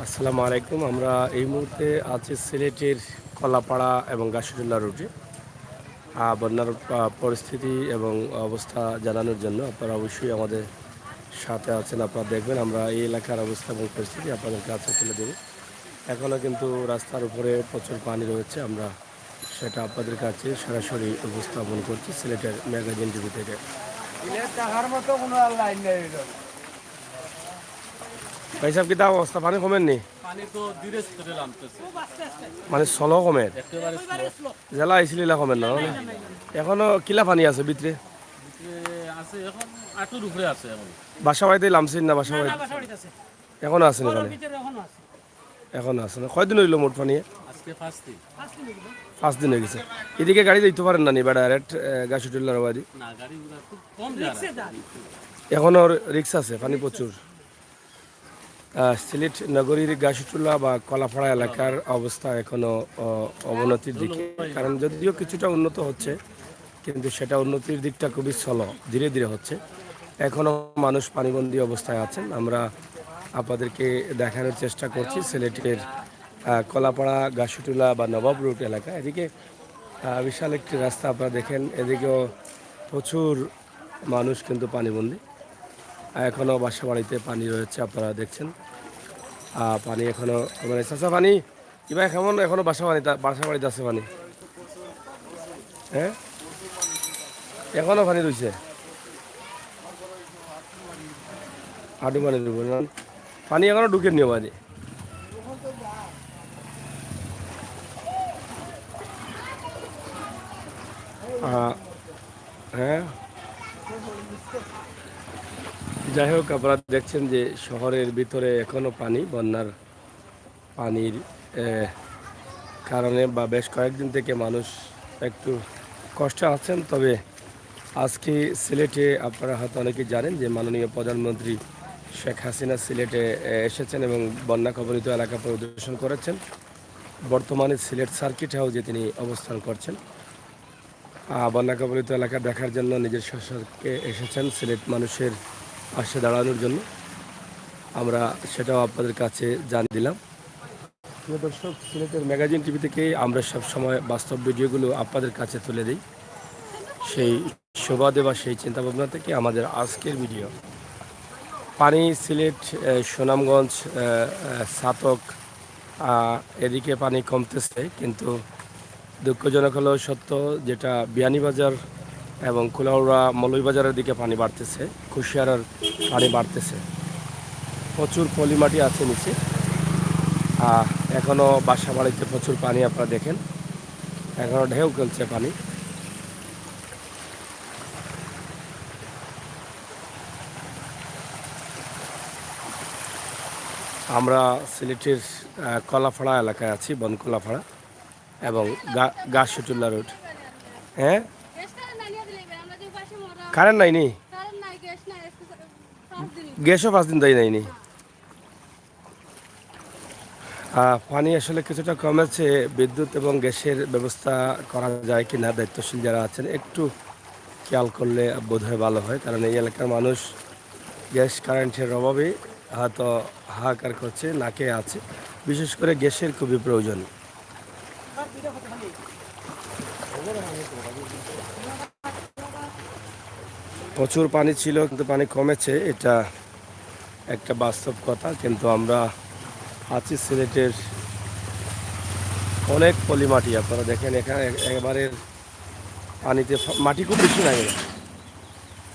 আসসালামু আলাইকুম। আমরা এই মুহূর্তে আছি সিলেটের কলাপাড়া এবং গাছুটুল্লা রুটে। বন্যার পরিস্থিতি এবং অবস্থা জানানোর জন্য আপনারা অবশ্যই আমাদের সাথে আছেন। আপনারা দেখবেন আমরা এই এলাকার অবস্থা এবং পরিস্থিতি আপনাদের কাছে তুলে দেব। এখনও কিন্তু রাস্তার উপরে প্রচুর পানি রয়েছে। আমরা সেটা আপনাদের কাছে সরাসরি উপস্থাপন করছি সিলেটের ম্যাগাজিন টিভি থেকে। ভাই সাহেব, কি অবস্থা? পানি কমেননি? মানে সলো কমের জেলা আইসিল কমেন না? এখনো কিলা পানি আছে ভিতরে? বাসা বাড়িতে লামছেন না? বাসা বাড়িতে এখনো আছে না? এখনো আছে না? কয়দিন হইল মোট পানি? 5 দিন হয়ে গেছে। এদিকে গাড়ি দিতে পারেন না নি বা ডাইরেক্ট গাছুটুল্লার বাড়ি? এখনো রিক্স আছে, পানি প্রচুর। সিলেট নগরীর গাছুটুল্লা বা কলাপাড়া এলাকার অবস্থা এখনো অবনতির দিকে। কারণ যদিও কিছুটা উন্নত হচ্ছে, কিন্তু সেটা উন্নতির দিকটা খুবই স্লো, ধীরে ধীরে হচ্ছে। এখনও মানুষ পানিবন্দী অবস্থায় আছেন। আমরা আপনাদেরকে দেখানোর চেষ্টা করছি সিলেটের কলাপাড়া গাছুটুলা বা নবাব রোড এলাকা। এদিকে বিশাল একটি রাস্তা আপনারা দেখেন, এদিকেও প্রচুর মানুষ কিন্তু পানিবন্দী। এখনও বাসা বাড়িতে পানি রয়েছে, আপনারা দেখছেন। পানি এখনও মানে চাষা পানি কিবা কেমন এখনও বাসা বাড়িতে আছে পানি? হ্যাঁ, এখনও পানি রয়েছে, হাঁটু পানি ঢুকবে। পানি এখনও ঢুকে নিও পানি। হ্যাঁ, যাই হোক, আপনারা দেখছেন যে শহরের ভিতরে এখনও পানি, বন্যার পানির কারণে বা বেশ কয়েকদিন থেকে মানুষ একটু কষ্টে আছেন। তবে আজকে সিলেটে আপনারা হয়তো অনেকেই জানেন যে মাননীয় প্রধানমন্ত্রী শেখ হাসিনা সিলেটে এসেছেন এবং বন্যা কবলিত এলাকা পরিদর্শন করেছেন। বর্তমানে সিলেট সার্কিট হাউসে তিনি অবস্থান করছেন। বন্যা কবলিত এলাকা দেখার জন্য নিজের সরকারকে এসেছেন সিলেট মানুষের পাশে দাঁড়ানোর জন্য। আমরা সেটাও আপনাদের কাছে জানিয়ে দিলাম। প্রিয় দর্শক, সিলেটের ম্যাগাজিন টিভি থেকে আমরা সব সময় বাস্তব ভিডিওগুলো আপনাদের কাছে তুলে দিই। সেই সুবাদে বা সেই চিন্তাভাবনা থেকে আমাদের আজকের ভিডিও। পানি সিলেট, সুনামগঞ্জ, ছাতক এদিকে পানি কমতেছে, কিন্তু দুঃখজনক হলেও সত্য যেটা বিয়ানীবাজার এবং কুলাউড়া মৌলভীবাজারের দিকে পানি বাড়তেছে, কুশিয়ারার পানি বাড়তেছে। প্রচুর পলিমাটি আছে নিচে। এখনও বাসা বাড়িতে প্রচুর পানি, আপনারা দেখেন এখনও ঢেউ খেলছে পানি। আমরা সিলেটের কলাফাড়া এলাকায় আছি, বনকলাফাড়া এবং গাছুটুল্লা রোড। হ্যাঁ, কারেন্ট নাইনি? গ্যাসও 5 দিন দেয় নাইনি। পানি আসলে কিছুটা কমেছে। বিদ্যুৎ এবং গ্যাসের ব্যবস্থা করা যায় কি না, দায়িত্বশীল যারা আছেন একটু খেয়াল করলে বোধহয় ভালো হয়। কারণ এই এলাকার মানুষ গ্যাস কারেন্টের অভাবে হয়তো হাহাকার করছে, না খেয়ে আছে। বিশেষ করে গ্যাসের খুবই প্রয়োজন। প্রচুর পানি ছিল, কিন্তু পানি কমেছে, এটা একটা বাস্তব কথা। কিন্তু আমরা আছি সিলেটের অনেক পলি মাটি, আপনারা দেখেন এখানে একেবারে পানিতে মাটি খুব বেশি লাগে,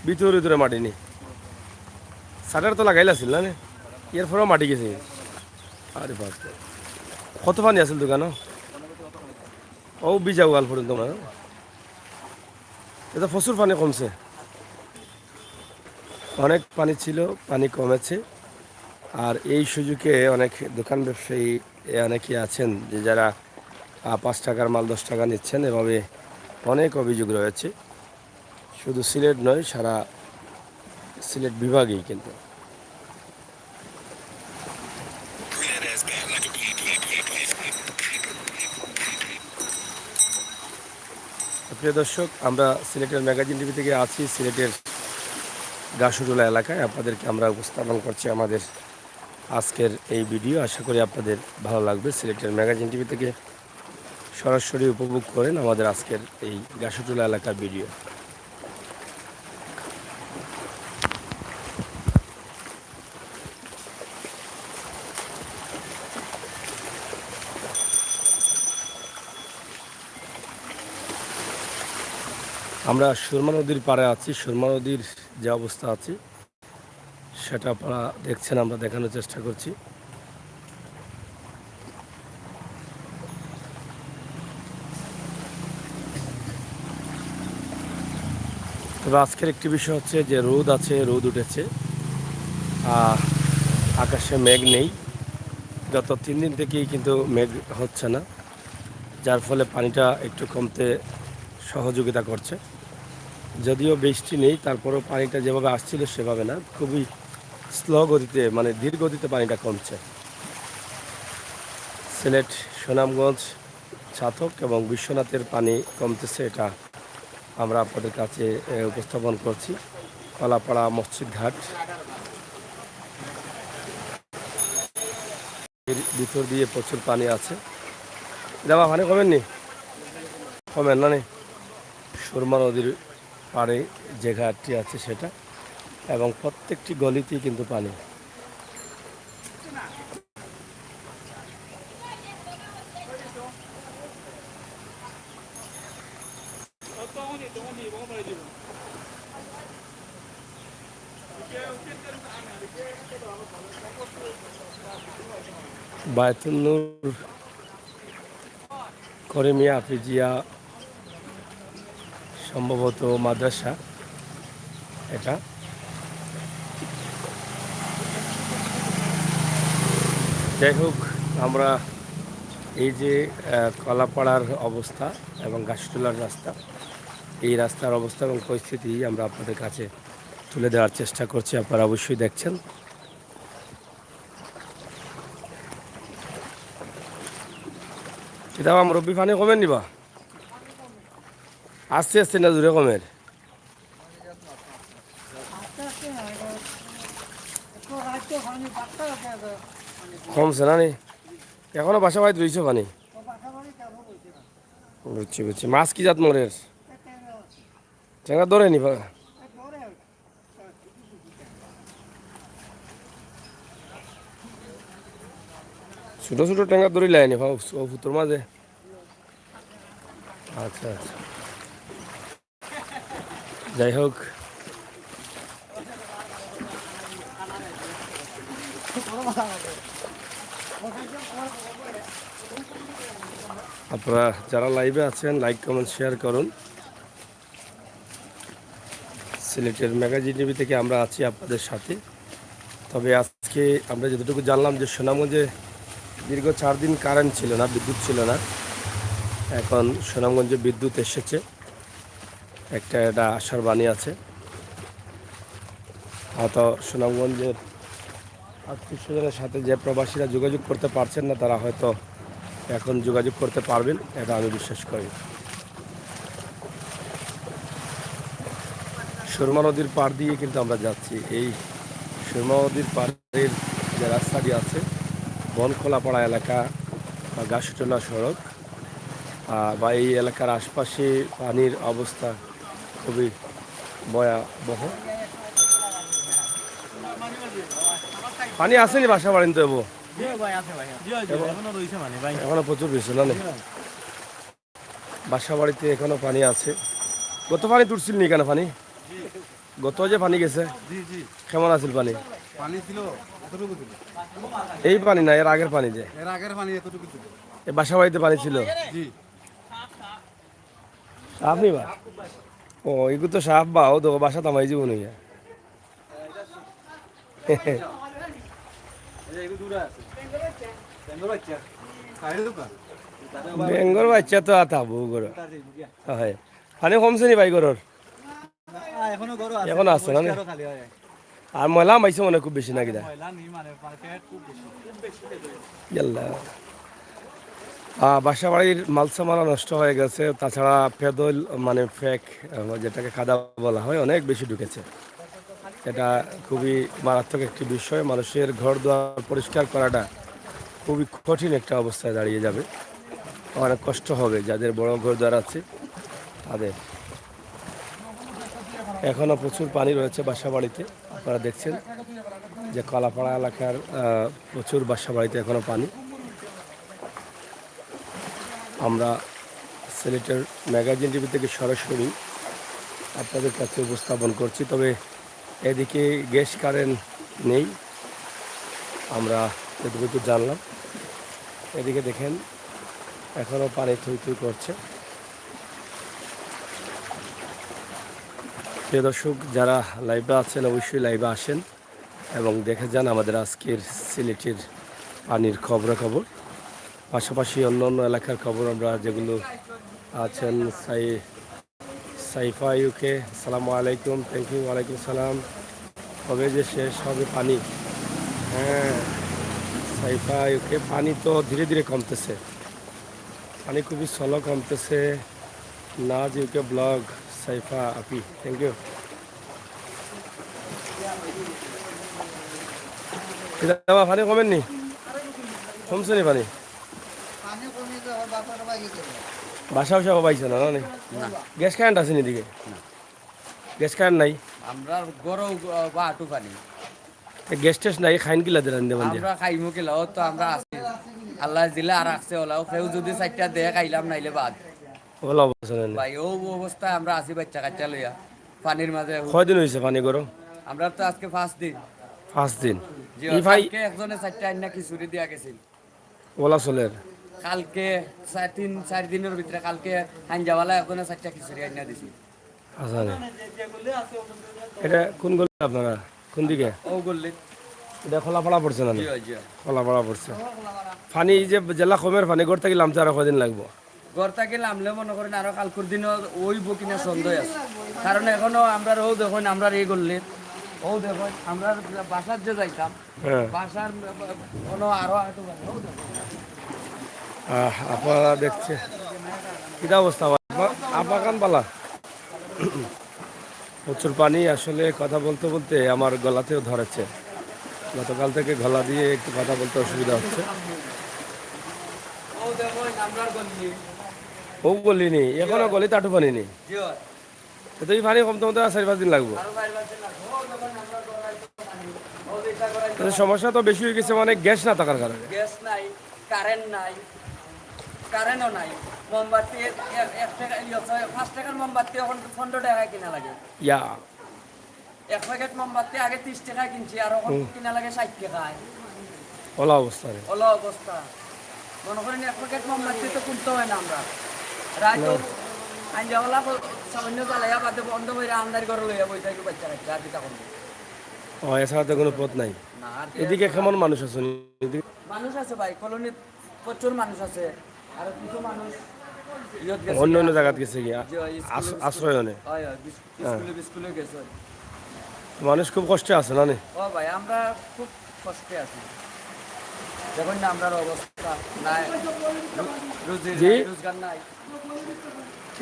ভিতরে ভিতরে মাটি নেই। সাটার তো লাগাইলা ছিল না, এর পরেও মাটি গেছে। আরে বাপ, কত পানি আছিল দোকানো? ও বিজাও গাল পর্যন্ত না, এটা প্রচুর পানি কমছে। অনেক পানি ছিল, পানি কমেছে। আর এই সুযোগে অনেক দোকান ব্যবসায়ী অনেকেই আছেন যে যারা 5 টাকার মাল 10 টাকা নিচ্ছেন। এভাবে অনেক অভিযোগ রয়েছে, শুধু সিলেট নয়, সারা সিলেট বিভাগেই। কিন্তু প্রিয় দর্শক, আমরা সিলেটের ম্যাগাজিন টিভি থেকে আছি সিলেটের গাছুটুলা এলাকায়। আপনাদেরকে আমরা উপস্থাপন করছি আমাদের আজকের এই ভিডিও। আশা করি আপনাদের ভালো লাগবে। সিলেটের ম্যাগাজিন টিভি থেকে সরাসরি উপভোগ করেন আমাদের আজকের এই গাছুটোলা এলাকার ভিডিও। আমরা সুরমা নদীর পাড়ে আছি। সুরমা নদীর যে অবস্থা আছে সেটা আপনারা দেখছেন, আমরা দেখানোর চেষ্টা করছি। তবে আজকের একটি বিষয় হচ্ছে যে রোদ আছে, রোদ উঠেছে, আকাশে মেঘ নেই। গত 3 দিন থেকেই কিন্তু মেঘ হচ্ছে না, যার ফলে পানিটা একটু কমতে সহযোগিতা করছে। যদিও বৃষ্টি নেই, তারপরেও পানিটা যেভাবে আসছিল সেভাবে না, খুবই স্লো গতিতে, মানে ধীর গতিতে পানিটা কমছে। সিলেট, সুনামগঞ্জ, ছাতক এবং বিশ্বনাথের পানি কমতেছে, এটা আমরা আপনাদের কাছে উপস্থাপন করছি। কলাপাড়া মসজিদ ঘাট, এর ভিতর দিয়ে প্রচুর পানি আছে। যাবা পানি কমেননি, কমেন না নি। সুরমা নদীর পাড়ে যে ঘাটটি আছে সেটা, এবং প্রত্যেকটি গলিতেই কিন্তু পানি। বায়তুল নূর করিমিয়া হাফিজিয়া সম্ভবত মাদ্রাসা এটা। যাই হোক, আমরা এই যে কলাপাড়ার অবস্থা এবং গাছটোলার রাস্তা, এই রাস্তার অবস্থা এবং পরিস্থিতি আমরা আপনাদের কাছে তুলে দেওয়ার চেষ্টা করছি। আপনারা অবশ্যই দেখছেন। এটা আমার রব্বি পানি কমেন নিবা, আস্তে আস্তে না দূরে কমের, কমছে না নি এখনো বাসা বাড়িতে রয়েছে পানি। বুঝছি বুঝছি। মাছ কি জাত মরের টেঙ্গা ধরে নি? ছোটো ছোটো টেঙ্গা ধরে লাইনি ফুটোর মাঝে। আচ্ছা আচ্ছা, যাই হোক, আপনারা যারা লাইভে আছেন লাইক কমেন্ট শেয়ার করুন। সিলেটের ম্যাগাজিন টিভি থেকে আমরা আছি আপনাদের সাথে। তবে আজকে আমরা যতটুকু জানলাম যে সুনামগঞ্জে দীর্ঘ 4 দিন কারেন্ট ছিল না, বিদ্যুৎ ছিল না। এখন সুনামগঞ্জে বিদ্যুৎ এসেছে, এটা আশার বাণী আছে। হয়তো সুনামগঞ্জের আত্মীয় স্বজনের সাথে যে প্রবাসীরা যোগাযোগ করতে পারছেন না, তারা হয়তো এখন যোগাযোগ করতে পারবেন, এটা আমি বিশ্বাস করি। সুরমা নদীর পাড় দিয়ে কিন্তু আমরা যাচ্ছি। এই সুরমা নদীর পাড়ের যে রাস্তাটি আছে, বনখোলাপাড়া এলাকা বা গাছটোলা সড়ক বা এই এলাকার আশপাশে পানির অবস্থা খুবই ভয়াবহ। পানি আসেনি বাসা বাড়িতে তো এখনো প্রচুর বেশি না, বাসা বাড়িতে এখনো পানি আছে। গত পানি তুলছিল নি কেন পানি? গত যে পানি গেছে কেমন আছিল পানি? এই পানি না, এর আগের পানি, যে বাসা বাড়িতে পানি ছিল। সাফ নি বা? ও এগুলো তো সাফ বা, ও তো বাসা তামাই জীবন হইয়া বেঙ্গর বাচ্চা তো থাকবো গর। হয় পানি কমছে নি ভাই গরর? এখনো আছে না? আর ময়লা মাইছে মনে খুব বেশি না কিনা? বাসা বাড়ির মালসামালা নষ্ট হয়ে গেছে, তাছাড়া পেদল মানে ফেক যেটাকে কাদা বলা হয় অনেক বেশি ঢুকেছে। এটা খুবই মারাত্মক একটি বিষয়। মানুষের ঘর দুয়ার পরিষ্কার করাটা খুবই কঠিন একটা অবস্থায় দাঁড়িয়ে যাবে। অনেক কষ্ট হবে যাদের বড় ঘর দুয়ার আছে তাদের। এখনও প্রচুর পানি রয়েছে বাসা বাড়িতে। আপনারা দেখছেন যে কলাপাড়া এলাকার প্রচুর বাসা বাড়িতে এখনও পানি। আমরা সিলেটের ম্যাগাজিন টিভি থেকে সরাসরি আপনাদের কাছে উপস্থাপন করছি। তবে এদিকে গ্যাস কারেন্ট নেই, আমরা এটুকু জানলাম। এদিকে দেখেন এখনও পানি থই থই করছে। প্রিয় দর্শক, যারা লাইভে আছেন অবশ্যই লাইভে আসেন এবং দেখে যান আমাদের আজকের সিলেটের পানির খবরাখবর। পাশাপাশি অন্য অন্য এলাকার খবর আমরা যেগুলো আছেন। সাইফা ইউকে, আসসালামু আলাইকুম। Thank you. ওয়ালাইকুম সালাম। কবে যে শেষ হবে পানি? হ্যাঁ সাইফা ইউকে, পানি তো ধীরে ধীরে কমতেছে, পানি খুবই স্লো কমতেছে। নাজ UK blog, Saifa Api, thank you. পানি কমেননি? কমছে নি পানি? বাসাও সব পাইছে না? গ্যাস কারেন্ট আছে নি দিকে? গ্যাস কারেন্ট নাই? আমরা গরম বাটু পানি গ্যাস টেস নাই, খাইন কিলা দিলেন দেবেন? আমরা খাইমু কিলা ও তো আমরা আছি আল্লাহ দিলে আর রাখছে ওলাও কেউ যদি চারটা দেয় খাইলাম নাইলে বাদ ওলা অবস্থা ভাই ও অবস্থায় আমরা আছি বাচ্চা কাচ্চা লইয়া পানির মাঝে। কয়দিন হয়েছে পানি গরম? আমরা তো আজকে 5 দিন। 5 দিন। এই ভাই একজনে চারটা আইনা খিচুড়ি দিয়া গেছিল ওলা চলের। কালকে 3-4 দিনের ভিতরে কালকে হাঞ্জাওয়ালা একজনে চারটা খিচুড়ি আইনা দিছি। আচ্ছা, এটা কোন গলি আপনারা? কোন দিকে? ও গল্লি এটা খোলাপাড়া পড়ছে না? জি জি খোলাপাড়া পড়ছে। পানি যে জেলা কমের পানি ঘর থেকে নামতে আরো কদিন লাগবো? ঘর থেকে নামলে মনে করেন আরো কালকুর দিনও ওইব কিনা সন্দেহ আছে, কারণ এখনো আমরা ও দেখুন আমরা এই গল্লি ও দেখুন আমরা বাসার যে যাইতাম বাসার কোনো আরো আপনারা দেখছে কিটা অবস্থা আপাকান পালা। প্রচুর পানি। আসলে কথা বলতে বলতে আমার গলাতেও ধরেছে। গতকাল থেকে গলা দিয়ে একটু কথা বলতে অসুবিধা হচ্ছে। ও বলিনি এখনো গলি তাটু পানি নেই। তো এই পানি কমতে কমতে 4-5 দিন লাগবো। সমস্যা তো বেশি হয়ে গেছে, মানে গ্যাস না থাকার কারণে। গ্যাস নাই, কারেন্ট নাই, কারেন্টও নাই। মোমবাতি 1 টাকা 5 টাকার মোমবাতি এখন 15 টাকায় কিনা লাগে। ইয়া 1 প্যাকেট মোমবাতি আগে 30 টাকায় কিনছি, আর এখন কিনা লাগে 60 টাকায়। ওলা অবস্থা রে, ওলা অবস্থা। মনে করেন 1 প্যাকেট মোমবাতি তো কিনতে হয় না আমরা রাইতো আঞ্জাওয়ালা সামান্য জ্বালাইয়া বাদে বন্ধ করে আমদারি করে লইয়া বই থাকি বাচ্চা কাচ্চা আর দিতা করবো। ও এছাড়া তো কোনো পথ নাই। না আর এদিকে কেমন মানুষ আছে? মানুষ আছে ভাই, কলোনির প্রচুর মানুষ আছে। আর কিছু মানুষ অন্য অন্য জায়গাত গেছে গিয়া আশ্রয়নে। স্কুলে গেছে। মানুষ খুব কষ্টে আছে না? ও ভাই আমরা খুব কষ্টে আছি, দেখুন না আমরা অবস্থা নাই, রোজগার নাই।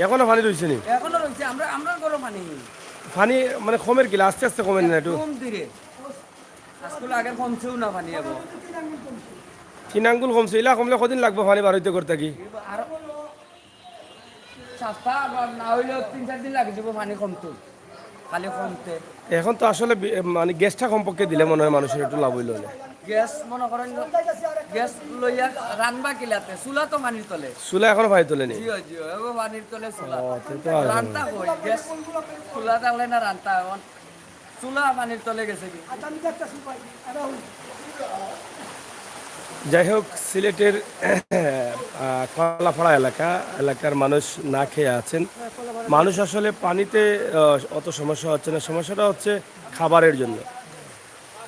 এখনো পানি রয়েছে নি? এখনো রয়েছে। আমরা গরম পানি মানে কমের কিলা আস্তে আস্তে কমে না একটু? কম ধীরে আজকাল আগে কমছেও না পানি। এবং 3 আঙ্গুল কমছে। ইলা কমলে কদিন লাগবে পানি বার হইতে করতে? কি আর সপ্তাহ না হইলেও 3-4 দিন লাগে যাবো পানি কমতো, খালি কমতে। এখন তো আসলে মানে গ্যাসটা কমপক্ষে দিলে মনে হয় মানুষের একটু লাভ হইল। গ্যাস মনে করেন গ্যাস লইয়া রানবা কিলাতে চুলা তো পানির তলে। চুলা এখনো পানি তোলেনি? জিও জিও এগো পানির তলে চুলা। রান্তা কই গ্যাস চুলা থাকলে না রান্তা, চুলা পানির তলে গেছে কি। যাই হোক, সিলেটের কলাপাড়া এলাকার মানুষ না খেয়ে আছেন। মানুষ আসলে পানিতে অত সমস্যা হচ্ছে না, সমস্যাটা হচ্ছে খাবারের জন্য।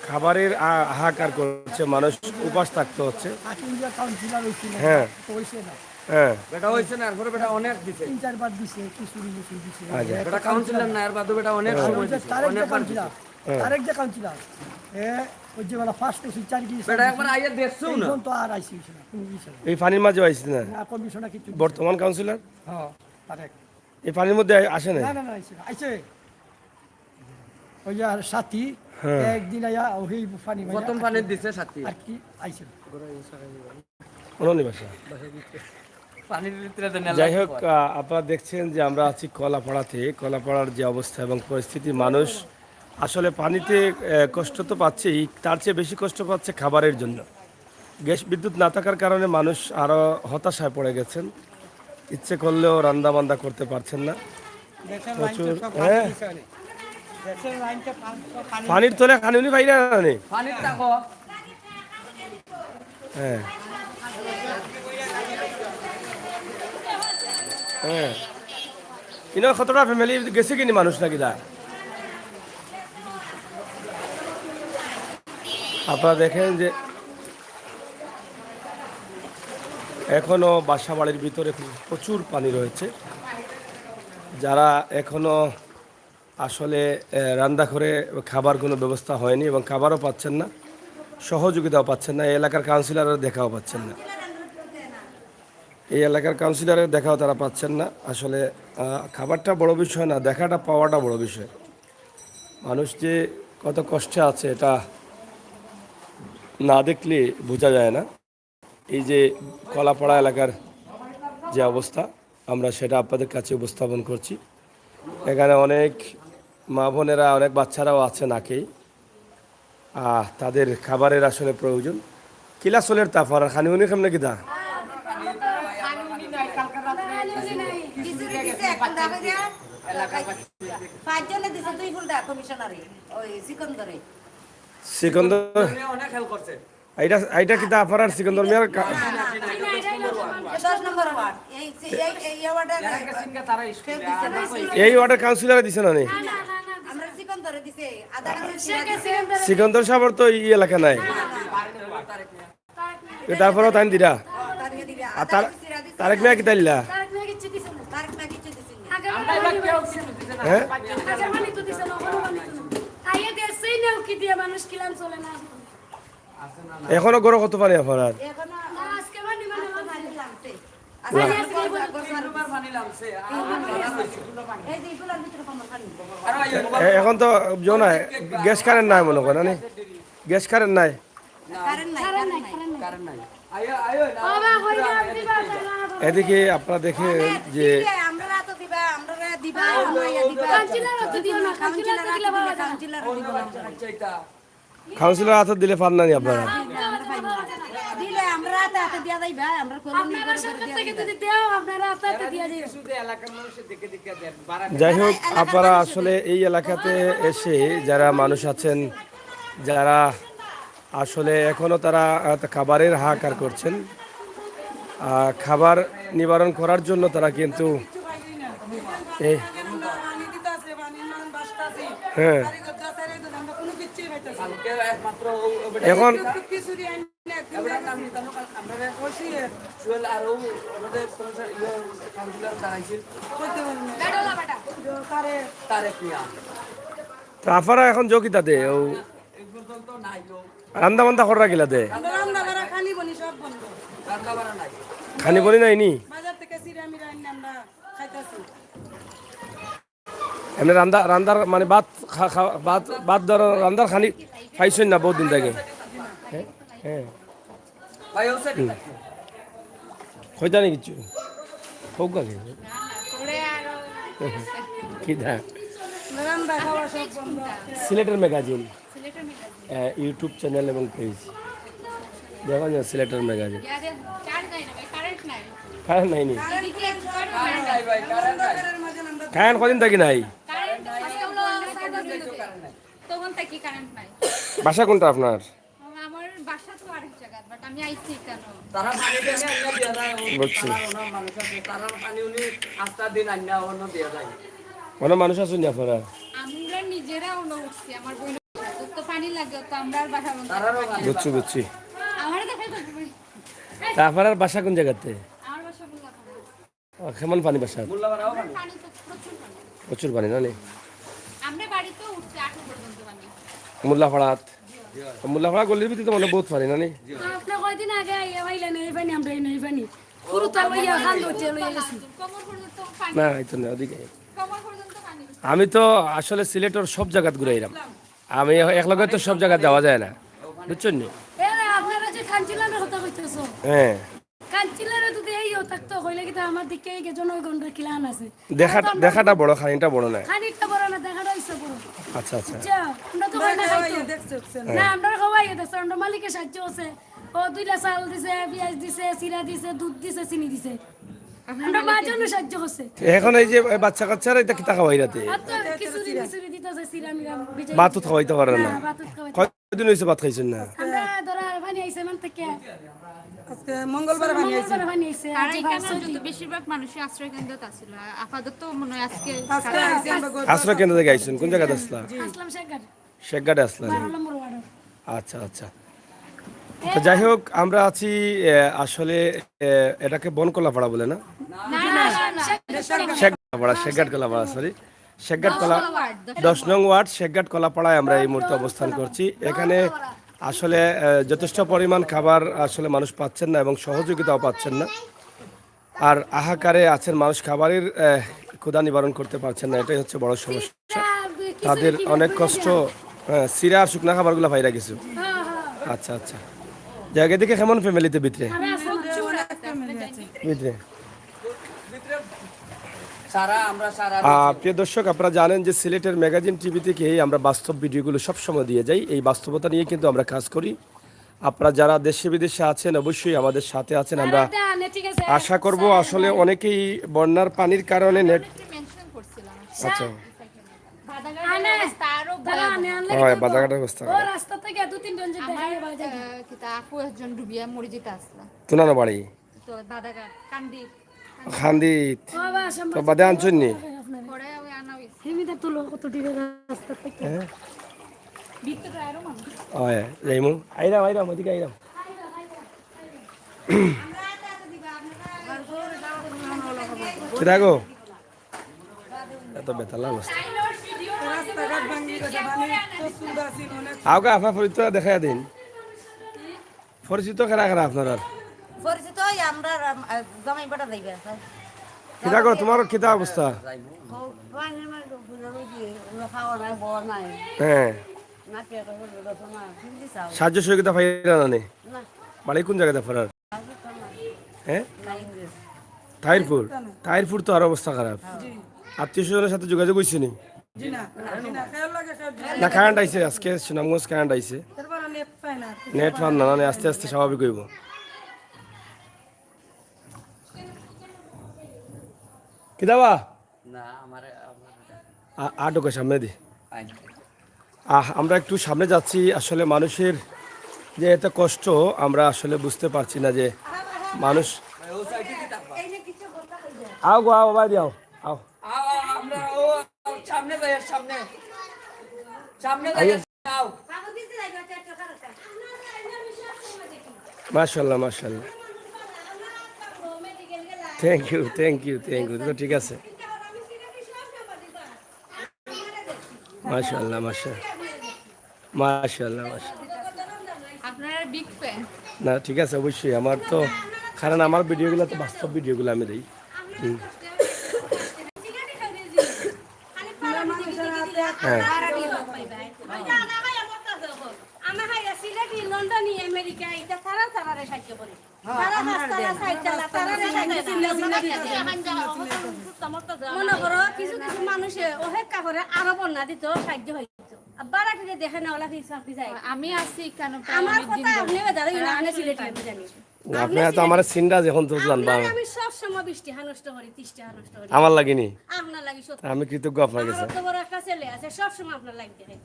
খাবারের হাহাকার করছে, মানুষ উপাস থাকতে হচ্ছে। হ্যাঁ হ্যাঁ বেটা হইছে না, এরপরে বেটা অনেক দিছে, 3-4 বার দিছে, খিচুড়ি দিছে। বেটা কাউন্সিলর না এর বাদে বেটা অনেক সময় দিছে, অনেকবার দিছে। আরেক যে কাউন্সিলর ওই যে বেলা ফার্স্ট ওসি 4 কি বেটা একবার আইয়া দেখছো না, এখন তো আর আইছি না কোন বিষয় এই পানির মাঝে আইছে না না কমিশনা কিছু। বর্তমান কাউন্সিলর হ্যাঁ আরেক এই পানির মধ্যে আসে না? না না না আইছে ওই যে আর সাথী একদিন আয়া ওই পানি মাইরা প্রথম পানি দিছে সাথী আর কি আইছিল অনন্য ভাষা। পানির ভিতরে তো নেলা যাই হোক, আপনারা দেখছেন যে আমরা আছি কলাপাড়াতে। কলাপাড়ার যে অবস্থা এবং পরিস্থিতি, মানুষ আসলে পানিতে কষ্ট তো পাচ্ছেই, তার চেয়ে বেশি কষ্ট পাচ্ছে খাবারের জন্য। গ্যাস বিদ্যুৎ না থাকার কারণে মানুষ আরও হতাশায় পড়ে গেছেন, ইচ্ছে করলেও রান্না বান্না করতে পারছেন না। প্রচুর পানির তোলে খানি বাইরে আনে। পানির টাকা হ্যাঁ হ্যাঁ, ইনো কতটা ফ্যামিলি গেছে কিনি মানুষ নাকি দা? আপনারা দেখেন যে এখনো বাসা বাড়ির ভিতরে প্রচুর পানি রয়েছে। যারা এখনো আসলে রান্না করে খাবার কোনো ব্যবস্থা হয়নি এবং খাবারও পাচ্ছেন না, সহযোগিতাও পাচ্ছেন না, এই এলাকার কাউন্সিলরের দেখাও পাচ্ছেন না, এই এলাকার কাউন্সিলরের দেখাও তারা পাচ্ছেন না। আসলে খাবারটা বড় বিষয় না, দেখাটা পাওয়াটা বড় বিষয়। মানুষ যে কত কষ্টে আছে এটা না দেখলে বোঝা যায় না। এই যে কলাপাড়া এলাকার যে অবস্থা, আমরা সেটা আপনাদের কাছে উপস্থাপন করছি। এখানে অনেক মা বোনেরা, অনেক বাচ্চারাও আছে নাকেই, তাদের খাবারের আসলে প্রয়োজন। কিলা চলের তাফার খানি উনি কেমন কি দা? সিকন্দর অনেক হেল্প করছে। এইটা কি দা আফার সিকন্দর মিয়ার এই ওয়ার্ডের কাউন্সিলরে দিছে না? সিকন্দর সাহেবের তো এই এলাকা নাই, তারপরেও তাই দিরা। আর তারেক মিয়া কি তাইলা? হ্যাঁ, এখনো গরো কত পানি আপনার? এখন তো না গ্যাস কারেন্ট নাই মনে করেন, গ্যাস কারেন্ট নাই। এদিকে আপনারা দেখেন যে কাউন্সিলর হাতে দিলে পান না আপনারা? যাই হোক, আপনারা আসলে এই এলাকাতে এসে যারা মানুষ আছেন, যারা আসলে এখনো তারা খাবারের হাহাকার করছেন, খাবার নিবারণ করার জন্য তারা কিন্তু হ্যাঁ এখন আপনারা এখন যোগিতা দে ও রান্না বান্না করা গেলা দে খানি বলি নাই নি এমনি রান্দার মানে ভাত ভাত ধর রান্দার খানি খাইছেন না বহুত দিন থেকে? হ্যাঁ হইতা নি কিছু হোক আগে কি দা সিলেটের ম্যাগাজিন, ইউটিউব চ্যানেল এবং পেজ দেখো না, সিলেটের ম্যাগাজিন। কারেন্ট নাই নি? কারেন্ট কদিন থাকি নাই? বাসা কোনটা আপনার? অনেক মানুষ আছেন আপনারা? বুঝছি বুঝছি। আপনার বাসা কোন জায়গাতে? কেমন পানি বাসা? প্রচুর পানি না? মোল্লাপাড়াত মোল্লাপাড়া গলির ভিতরে মানে বহুত পানি না? না এই তো না ওদিকে আমি তো আসলে সিলেটের সব জায়গা ঘুরাইলাম, আমি একলগে তো সব জায়গা যাওয়া যায় না, বুঝছেন নি? আপনারা যে কাঞ্চিলানের কথা কইতেছো, হ্যাঁ, কাঞ্চিলারে যদি এইও থাকতো হইলে কি আমার দিকে এই জনগণের কিলান আছে। দেখাটা বড়, খানিটা বড় না। খানিকটা বড় না, দেখাটা ইচ্ছা বড়। আচ্ছা আচ্ছা, আচ্ছা, আমরা তো হয় না খাইতো। না, আমরা খাওয়াই দেখছো, আমরা মালিকের সাহায্য আছে। ও 2 লা চাল দিছে, পেঁয়াজ দিছে, চিরা দিছে, দুধ দিছে, চিনি দিছে। আমরা মাঝনে সাহায্য করছে। এখন এই যে বাচ্চা কাচ্চারা এটা কিতা খাওয়াই রাতে, আর তো খিচুড়ি মিচুড়ি দিতেছে, চিরা মিরা ভিজাই। ভাত তো খাওয়াইতে পারে না। ভাত খাওয়াই। কয়দিন হয়েছে ভাত খাইছেন না? আমরা ধরা পানি আইছে মান থেকে। আজকে মঙ্গলবার বানিয়েছি। মঙ্গলবার পানি আইছে। আর আজ এখানে ভাত যদি বেশিরভাগ মানুষই আশ্রয় কেন্দ্রতে আছিল, আপাতত মনে হয় আজকে আজকে আইছি আমরা আশ্রয় কেন্দ্র থেকে আইছেন? কোন জায়গাতে আসলা? আসলাম শেখার। শেখঘাটে আসলেন? 12 নম্বর ওয়ার্ড। আচ্ছা আচ্ছা। তো যাই হোক, আমরা আছি আসলে এটাকে বনকলাপাড়া বলে না, শেখঘাট কলাপাড়া, সরি শেখঘাট কলা 10 নং ওয়ার্ড শেখঘাট কলাপাড়ায় আমরা এই মুহূর্তে অবস্থান করছি। এখানে আসলে যথেষ্ট পরিমাণ খাবার আসলে মানুষ পাচ্ছেন না এবং সহযোগিতাও পাচ্ছেন না, আর আহাকারে আছেন মানুষ, খাবারের ক্ষুধা নিবারণ করতে পারছেন না, এটাই হচ্ছে বড় সমস্যা। তাদের অনেক কষ্ট। সিরা আর শুকনা খাবারগুলো পাইরা কিছু। আচ্ছা আচ্ছা, জায়গা দেখে কেমন ফ্যামিলিতে ভিতরে ভিতরে? সারা আমরা সারা প্রিয় দর্শক, আপনারা জানেন যে সিলেটের ম্যাগাজিন টিভি থেকে আমরা বাস্তব ভিডিওগুলো সবসময় দিয়ে যাই। এই বাস্তবতা নিয়ে কিন্তু আমরা কাজ করি। আপনারা যারা দেশে বিদেশে আছেন অবশ্যই আমাদের সাথে আছেন। আমরা আশা করব, আসলে অনেকেই বন্যার পানির কারণে নেট মেনশন করছিলাম আচ্ছা হয় বাজারঘাটের অবস্থা ও রাস্তা থেকে 2-3 জন যে দেখাই বাজার। কিতা আপু একজন ডুবিয়া মরে যেতে আসলা, তুনানো বাড়ি তো দাদাঘাট কান্দি খান্দিত বাবা সামনে তো বাদে আনছেন নি? পরে ওই আনা হইছে হিমিতে তুলো কত টিকে রাস্তা থেকে। ভিতরে আরো মানুষ হয় যাইমু, আইরাম ওদিকে আইরাম। কোথায় গো? এত বেতালা অবস্থা। রাস্তাঘাট ভাঙি গেছে, পানি প্রচুর আছে অনেক। আওগা আপনার পরিচয় দেখা দিন, পরিচিত কারা কারা আপনার? পরিচিত আমরা জমাই বাটা যাইবে কিতা গো, তোমার কিতা অবস্থা? খাওয়া নাই বর নাই হ্যাঁ, নাকি না হিন্দি চাও সাহায্য সহযোগিতা পাইরা না নে? না বাড়ি কোন জায়গাতে ফেরার? হ্যাঁ, না ইংরেজি তাহিরপুর। তাহিরপুর তো আর অবস্থা খারাপ। আত্মীয় স্বজনের সাথে যোগাযোগ হয়েছে নি? জি না, জি না, খেয়াল লাগে সব। না, কারেন্ট আইছে আজকে, সুনামগঞ্জ কারেন্ট আইছে, তারপর নেট পাই না। নেট পান না, মানে আস্তে আস্তে স্বাভাবিক হইব। কিতাবা না আমার আটকে সামনে দি। আমরা একটু সামনে যাচ্ছি। আসলে মানুষের যে এত কষ্ট আমরা আসলে বুঝতে পারছি না, যে মানুষ আও গো, আও বাইরে আও, আও আমরা ও সামনে যাই, সামনে সামনে যাই যাও। মাশাল্লাহ মাশাল্লাহ, thank you thank you thank you. তো ঠিক আছে, মাশাল্লাহ মাশাল্লাহ মাশাল্লাহ মাশাল্লাহ। আপনারা বিগ ফ্যান। না ঠিক আছে, অবশ্যই। আমার তো কারণ আমার ভিডিওগুলো তো বাস্তব ভিডিওগুলো আমি দিই। হ্যাঁ, মনে করো কিছু কিছু মানুষে অপেক্ষা করে আরো বন্যা দিত, সাহায্য হইতো। বারাটিতে দেখে না ওলা চাকরি যায়। আমি আছি কেন আমার কথা আপনি বেদারে না আপনি সিলেট আমি জানি। আপনি তো আমার সিনটা যখন তো জানবা, আমি সব সময় 20 টাকা নষ্ট করি, 30 টাকা নষ্ট করি। আমার লাগেনি, আপনার লাগি সত্যি। আমি কৃতজ্ঞ আপনার কাছে। আমার তো বড় একটা ছেলে আছে, সব সময় আপনার লাগি দেখে।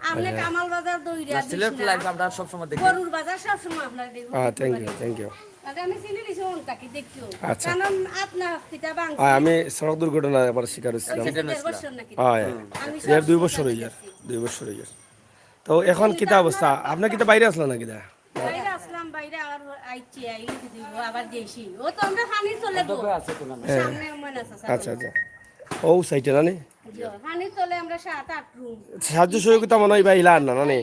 আপনি কামাল বাজার দইরা সিলেট লাইফ আমরা সব সময় দেখি। গরুর বাজার সব সময় আপনার দেখব। হ্যাঁ, থ্যাংক ইউ থ্যাংক ইউ। আরে আমি চিনি দিছি ওনটাকে দেখিও। আচ্ছা। কারণ আপনার কিতা বাংলা আমি সড়ক দুর্ঘটনা এবার শিকার হয়েছিলাম। বছর নাকি। হ্যাঁ, এর 2 বছর হয়ে যায়, 2 বছর হয়ে যায়। তো এখন কিতা অবস্থা? আপনি কিতা বাইরে আসলেন না কিতা? বাইরে আসলাম, বাইরে আর আইছি, আইলে দিব আবার দেশি। ও তো আমরা পানি চলে গো। সামনে মনে আছে স্যার। আচ্ছা আচ্ছা, ও সাইটে না নে পানি চলে আমরা 7-8 রুম। সাহায্য সহযোগিতা মনে হয় বা ইলার না না নে?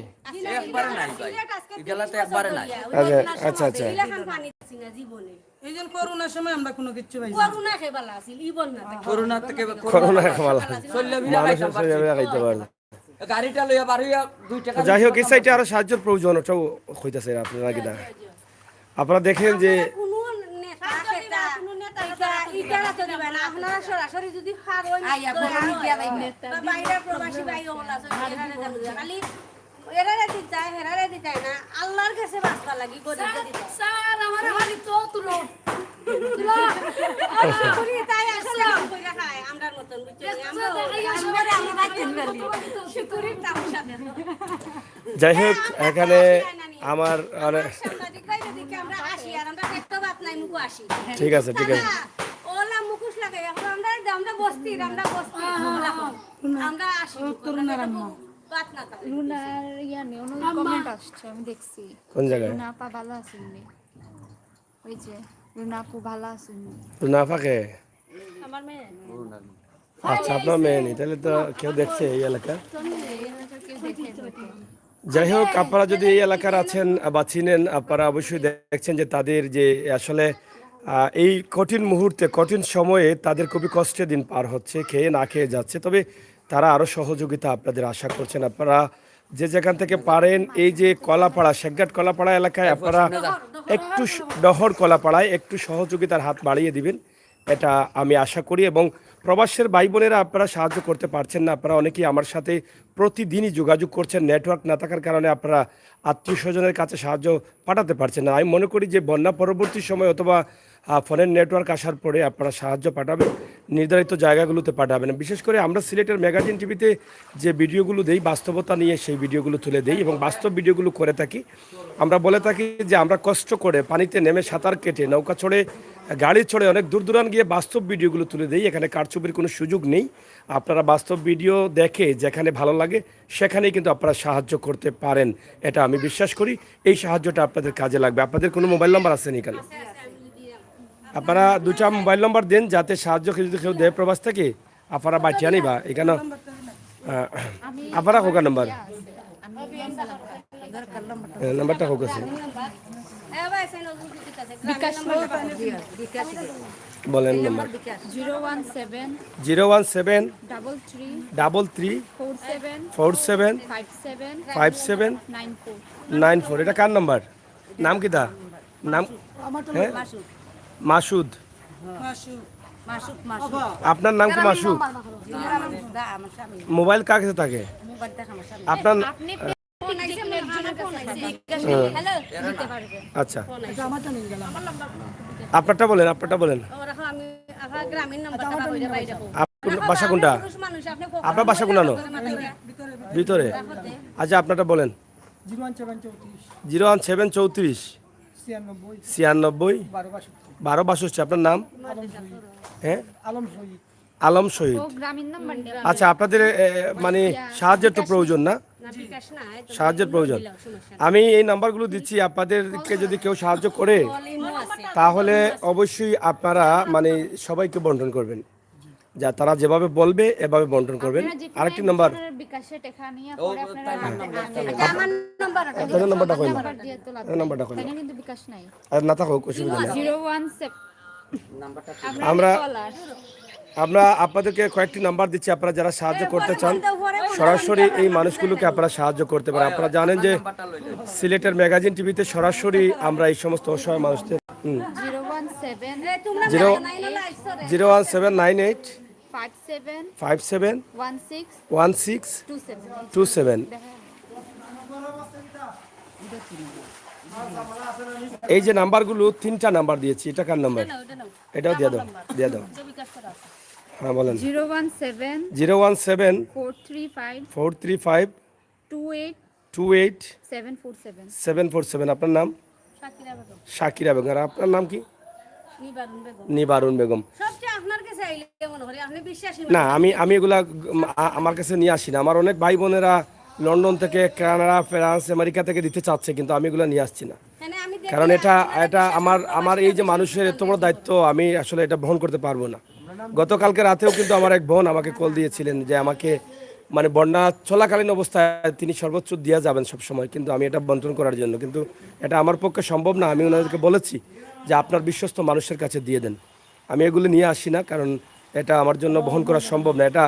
একবারে নাই ভাই, এগুলা তো একবারে নাই। আচ্ছা আচ্ছা আচ্ছা, ইলাখান পানি দেখছি না জীবনে এই জন্য করোনার সময় আমরা কোনো কিচ্ছু পাইছি না। করোনা খেবালা আছিল ই বন্যা করোনা থেকে করোনা খাওয়ালা চললে বিনা মানুষের খাইতাম শরীরে খাইতে পারলো। গাড়িটা লইয়া বার হইয়া 2 টাকা যাই হোক এই সাইডে আরো সাহায্যের প্রয়োজন, ওটাও হইতেছে আপনারা কি না আপনারা দেখেন যে কোনো নেতা খেতা ইটারা তো দিবেন না আপনারা সরাসরি যদি হারোই আইয়া বলি দিয়া বা বাইরে প্রবাসী ভাই ওলা খালি এরারে দিতে হেরারে দিতে না আল্লাহর কাছে বাস্তা লাগি গরিবকে দিতে স্যার আমার বাড়ি তো তুলো করি তাই আসলে কইরা খায় আমরার মতন বুঝছেন আমরা আমরা বাইতেন বলি শুকরি তামসা যাই হোক এখানে আমার সাংবাদিক ভাই যদি আমরা আসি আর আমরা দেখতে বাত নাই মুকু আসি ঠিক আছে ঠিক আছে ওলা মুখোশ লাগাই এখন আমরা বস্তি আমরা আসি তরুণের আম্মা বাত না থাকে রুনার ইয়া নেই অন্য কমেন্ট আসছে আমি দেখছি কোন জায়গায় রুনা আপা ভালো আছেন নি ওই যে রুনা আপু ভালো আছেন নি না ফাঁকে আমার মেয়ে আচ্ছা আপনার মেয়ে নেই তাহলে তো কেউ দেখছে এই এলাকা কেউ দেখে যাই হোক আপনারা যদি এই এলাকার আছেন বা চিনেন আপনারা অবশ্যই দেখছেন যে তাদের যে আসলে এই কঠিন মুহূর্তে কঠিন সময়ে তাদের খুবই কষ্টের দিন পার হচ্ছে, খেয়ে না খেয়ে যাচ্ছে। তবে তারা আরও সহযোগিতা আপনাদের আশা করছেন। আপনারা যে যেখান থেকে পারেন এই যে কলাপাড়া শেখঘাট কলাপাড়া এলাকায় আপনারা একটু ডহর কলাপাড়ায় একটু সহযোগিতার হাত বাড়িয়ে দিবেন, এটা আমি আশা করি। এবং প্রবাসের ভাই বোনেরা আপনারা সাহায্য করতে পারছেন না, আপনারা অনেকেই আমার সাথে প্রতিদিনই যোগাযোগ করছেন, নেটওয়ার্ক না থাকার কারণে আপনারা আত্মীয় স্বজনের কাছে সাহায্য পাঠাতে পারছেন না। আমি মনে করি যে বন্যা পরবর্তী সময় অথবা ফোনের নেটওয়ার্ক আসার পরে আপনারা সাহায্য পাঠাবেন, নির্ধারিত জায়গাগুলোতে পাঠাবেন। বিশেষ করে আমরা সিলেটের ম্যাগাজিন টিভিতে যে ভিডিওগুলো দেই বাস্তবতা নিয়ে সেই ভিডিওগুলো তুলে দেই এবং বাস্তব ভিডিওগুলো করে থাকি। আমরা বলে থাকি যে আমরা কষ্ট করে পানিতে নেমে সাঁতার কেটে নৌকা চড়ে গাড়ি চড়ে অনেক দূর দূরান গিয়ে বাস্তব ভিডিওগুলো তুলে দেই। এখানে কারচুপির কোনো সুযোগ নেই। আপনারা বাস্তব ভিডিও দেখে যেখানে ভালো লাগে সেখানেই কিন্তু আপনারা সাহায্য করতে পারেন, এটা আমি বিশ্বাস করি। এই সাহায্যটা আপনাদের কাজে লাগবে। আপনাদের কোনো মোবাইল নাম্বার আছে নি এখানে? আপনারা 2টা মোবাইল নাম্বার দেন যাতে সাহায্য যদি কেউ দেয় প্রবাস থেকে আপনারা বাঁচিয়ে নিবা এখানে। আপনারা হোক নাম্বার নাম্বারটা হোক আছে বলেন নাম্বার 017 33 47 57 94। এটা কার নাম্বার? নাম কি তা? নাম হ্যাঁ মাসুদ। আপনার নাম কি মাসুদ? মোবাইল কার কাছে থাকে? আপনার আচ্ছা আপনারটা বলেন, আপনারটা বলেন। বাসা কোনটা? আপনার বাসা কোনটা? ভিতরে। আচ্ছা আপনারটা বলেন। 01734 96 12 62। আপনার নাম? হ্যাঁ আলম শহীদ। আচ্ছা আপনাদের মানে সাহায্যের তো প্রয়োজন না? সাহায্যের প্রয়োজন। আমি এই নাম্বারগুলো দিচ্ছি, আপনাদেরকে যদি কেউ সাহায্য করে তাহলে অবশ্যই আপনারা মানে সবাইকে বন্টন করবেন, যা তারা যেভাবে বলবে এভাবে বন্টন করবেন। আরেকটি নাম্বার আপনাদের নাম্বারটা কই না? নাম্বারটা কই না? আর না থাকুক অসুবিধা নেই। আমরা আপনাদেরকে কয়েকটি নাম্বার দিচ্ছি, আপনারা যারা সাহায্য করতে চান সরাসরি এই মানুষগুলোকে আপনারা সাহায্য করতে পারেন। আপনারা জানেন যে সিলেটের ম্যাগাজিন টিভিতে সরাসরি আমরা এই সমস্ত অসহায় মানুষদের 01798 57 16 27। এই যে নাম্বারগুলো 3টা নাম্বার দিয়েছি, এটা কার নাম্বার? এটাও দিয়ে দাও, দিয়ে দাও। হ্যাঁ বলেন। 017 435 28 747। আপনার নাম? শাকিরা বেগম। আর আপনার নাম কি? নিবারুন বেগম। না আমি এগুলা আমার কাছে নিয়ে আসি না। আমার অনেক ভাই বোনেরা লন্ডন থেকে, কানাডা, ফ্রান্স, আমেরিকা থেকে দিতে চাচ্ছে, কিন্তু আমি এগুলো নিয়ে আসছি না, কারণ এটা আমার এই যে মানুষের এত বড় দায়িত্ব আমি আসলে এটা বহন করতে পারবো না। গতকালকে রাতেও কিন্তু আমার এক বোন আমাকে কল দিয়েছিলেন যে আমাকে মানে বন্যা চলাকালীন অবস্থায় তিনি সর্বোচ্চ দিয়ে যাবেন সব সময়, কিন্তু আমি এটা বন্টন করার জন্য, কিন্তু এটা আমার পক্ষে সম্ভব না। আমি ওনাদেরকে বলেছি যে আপনার বিশ্বস্ত মানুষের কাছে দিয়ে দেন। আমি এগুলো নিয়ে আসি না, কারণ এটা আমার জন্য বহন করা সম্ভব না। এটা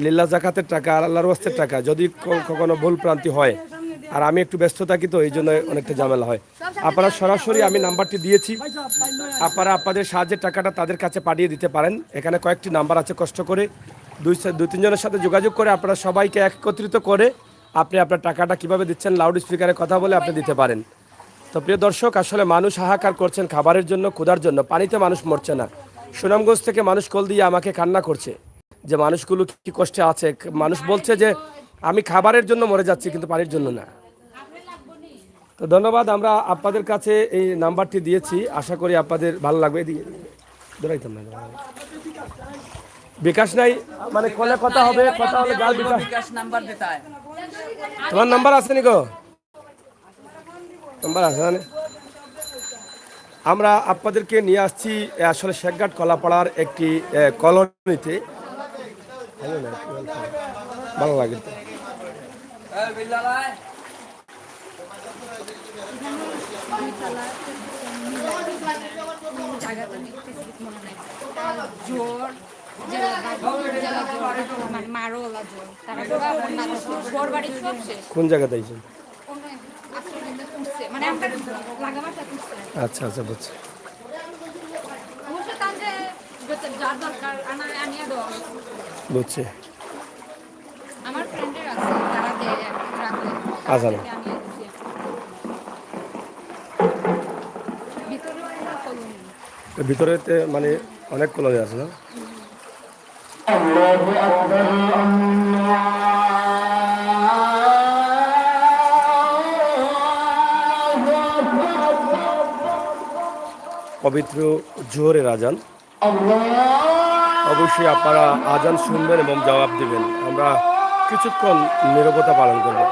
লিল্লা জাকাতের টাকা আর আল্লাহর ওয়াস্তের টাকা। যদি কখনো ভুল প্রান্তি হয় আর আমি একটু ব্যস্ত থাকি, তো এই জন্য অনেকটা ঝামেলা হয়। আপনারা সরাসরি আমি নাম্বারটি দিয়েছি, আপনারা আপনাদের সাহায্যের টাকাটা তাদের কাছে পাঠিয়ে দিতে পারেন। এখানে কয়েকটি নাম্বার আছে, কষ্ট করে দুই তিনজনের সাথে যোগাযোগ করে আপনারা সবাইকে একত্রিত করে আপনি আপনার টাকাটা কিভাবে দিচ্ছেন লাউড স্পিকারে কথা বলে আপনি দিতে পারেন। তো প্রিয় দর্শক, আসলে মানুষ হাহাকার করছেন খাবারের জন্য, ক্ষুধার জন্য। পানিতে মানুষ মরছে না। সুনামগঞ্জ থেকে মানুষ কল দিয়ে আমাকে কান্না করছে যে মানুষগুলো কি কষ্টে আছে। মানুষ বলছে যে আমি খাবারের জন্য মরে যাচ্ছি, কিন্তু পানির জন্য না। তো ধন্যবাদ। আমরা আপনাদের কাছে এই নাম্বারটি দিয়েছি, আশা করি আপনাদের ভালো লাগবে। এদিকে দৌড়াইতাম না, বিকাশ নাই মানে কলে কথা হবে, কথা হলে গাল বিকাশ। বিকাশ নাম্বার দিতে হয়। তোমার নাম্বার আছে নি গো? নাম্বার আছে না? আমরা আপনাদেরকে নিয়ে আসছি আসলে শেখঘাট কলাপাড়ার একটি কলোনিতে। ভালো লাগে তো। জোর মারো ওলা জোর তারা জোর বাড়ি সব শেষ কোন জায়গাতে আইছেন? মানে আমরা লাগামাটা করছে আচ্ছা আচ্ছা, বুঝছি। অবশ্য তাদের যার দরকার আনিয়ে দেওয়া বুঝছি। আমার ফ্রেন্ডের আছে, তারা দেয় রাখলে আচ্ছা না, ভিতরে কলোনি ভিতরেতে মানে অনেক কলোনি আছে না? পবিত্র জোহরের আজান। অবশ্যই আপনারা আজান শুনবেন এবং জবাব দিবেন। আমরা কিছুক্ষণ নীরবতা পালন করব।